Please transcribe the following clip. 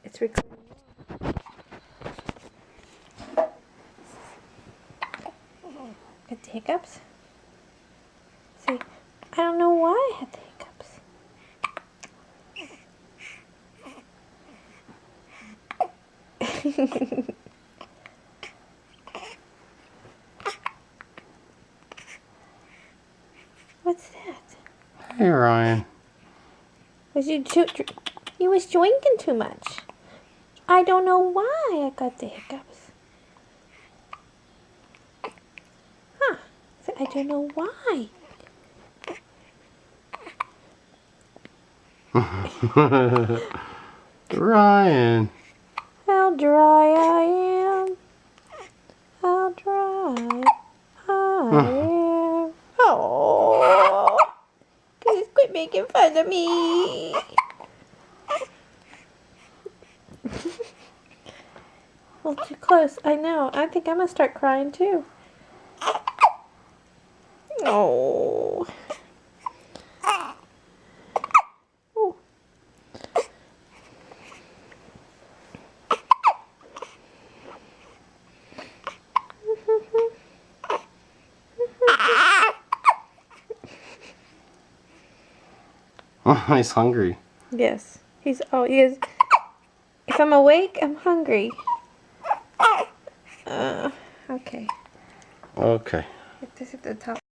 It's recording. Got the hiccups? See, I don't know why I had the hiccups. What's that? Hey, Ryan. Was you was drinking too much. I don't know why I got the hiccups. Huh. I don't know why. Ryan. How dry I am. How dry I am. Oh. Just quit making fun of me. Well, too close. I know. I think I'm going to start crying too. Oh. Oh. Oh, he's hungry. Yes. He is. If I'm awake, I'm hungry. Okay. Okay. This is the top.